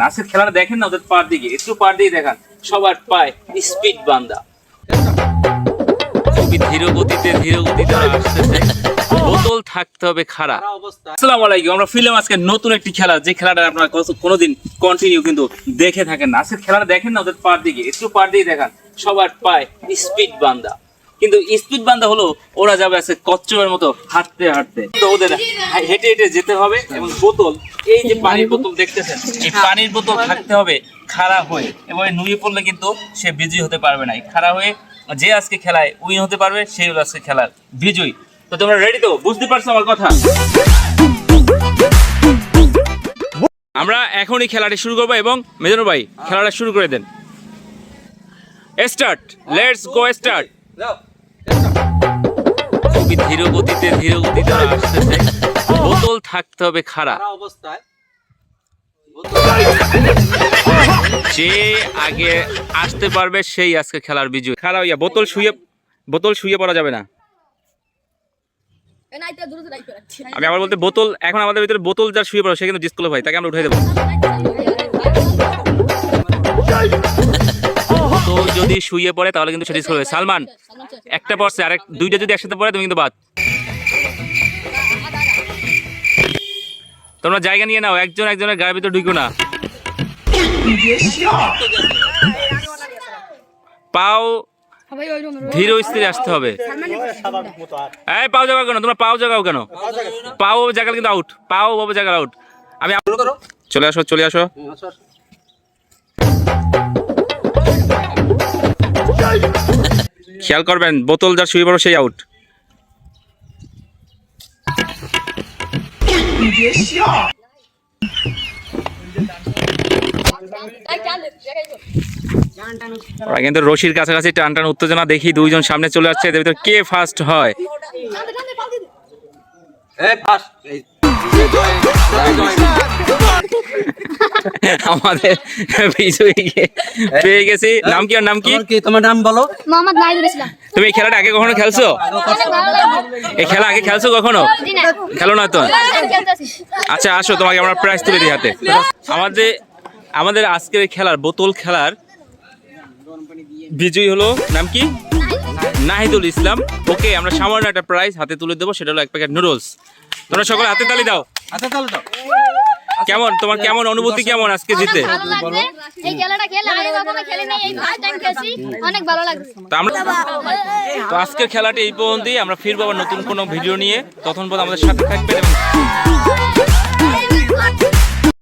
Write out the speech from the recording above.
আজকের খেলাটা দেখেন না, ওদের পার দিকে একটু পার দিয়ে দেখান, সবার পায় স্পিড বান্দা, খুবই ধীর গতিতে আসতেছে। বোতল থাকতে হবে খাড়া। আসসালামু আলাইকুম, আমরা ফিল্ম আজকে নতুন একটি খেলা, যে খেলাটা আপনারা কোনোদিন কন্টিনিউ কিন্তু দেখে থাকেন না। আজকের খেলাটা দেখেন না, ওদের পার দিকে একটু পার দিয়ে দেখান, সবার পায় স্পিড বান্দা। কিন্তু স্পিড বান্দা হলো ওরা যাবে আজকে কচ্ছপের মতো হাঁটতে হাঁটতে, তো ওদের হেঁটে হেঁটে যেতে হবে। এবং বোতল, এই যে পানির বোতল দেখতেছেন, এই পানির বোতল থাকতে হবে খাড়া হয়ে, এবং নুয়ে পড়লে কিন্তু সে বিজয়ী হতে পারবে না। খাড়া হয়ে যে আজকে খেলায় উইন হতে পারবে সেই হলো আজকে খেলার বিজয়ী। তো তোমরা রেডি তো? বুঝতে পারছো আমার কথা? আমরা এখনই খেলাটি শুরু করবো, এবং মেজর ভাই খেলাটা শুরু করে দেন। Start, let's go start. খুবই ধীর গতিতে আসতেছে। বোতল থাকতে হবে খাড়া অবস্থায়, যে আগে আসতে পারবে সেই আজকে খেলার বিজয়ী। খাড়া হইয়া বোতল শুয়ে পড়া যাবে না। আমি আবার বলতে, বোতল এখন আমাদের ভিতরে বোতল যার শুয়ে পড়ে সে কিন্তু ডিসকোয়ালিফাই, তাকে আমরা উঠে দেবো। তো যদি শুয়ে পড়ে তাহলে কিন্তু সে ডিসকোয়ালিফাই। সালমান একটা পড়ছে, আর দুইটা যদি একসাথে পড়ে তুমি কিন্তু বাদ। তোমরা জায়গা নিয়ে নাও, একজনের গায়ের ভিতরে ঢুকো না। পাও ধীর স্থির আসতে হবে। এই পাও জাগাও কেন তোমরা? পাও জাগাও কেন? পাও জায়গা কিন্তু আউট, পাও বাবু জায়গা আউট। আমি চলে আসো। খেয়াল করবেন, বোতল যার শুয়ে পড়ো সেই আউট। ওরা কিন্তু রশির কাছাকাছি টান উত্তেজনা দেখি দুইজন সামনে চলে আসছে, এদের ভিতর কে ফার্স্ট হয়? আমাদের বিজয়ীকে পেয়ে গেছি। নাম কি? আর নাম কি? তোমার নাম বলো। মোহাম্মদ নাহিদুল ইসলাম। তুমি এই খেলাটা আগে কখনো খেলছো? এই খেলা আগে খেলছো কখনো? খেলো না তো? আচ্ছা আসো, তোমাকে আমরা প্রাইজ তুলে দিই হাতে। আমাদের আজকের খেলার বোতল খেলার বিজয়ী হলো, নাম কি? নাহিদুল ইসলাম। ওকে, আমরা সামান্য একটা প্রাইজ হাতে তুলে দেবো, সেটা হলো 1 প্যাকেট নুডলস। তোমরা সকলে হাতে তালি দাও। কেমন তোমার, কেমন অনুভূতি, কেমন আজকে জিতে? এই খেলাটা খেলে আগে কখনো খেলি নাই, এই ফার্স্ট টাইম খেলছি, অনেক ভালো লাগছে। তো আজকের খেলাটি এই পর্যন্তই। আমরা ফিরবো আবার নতুন কোনো ভিডিও নিয়ে, তখন আমাদের সাথে থাকবেন।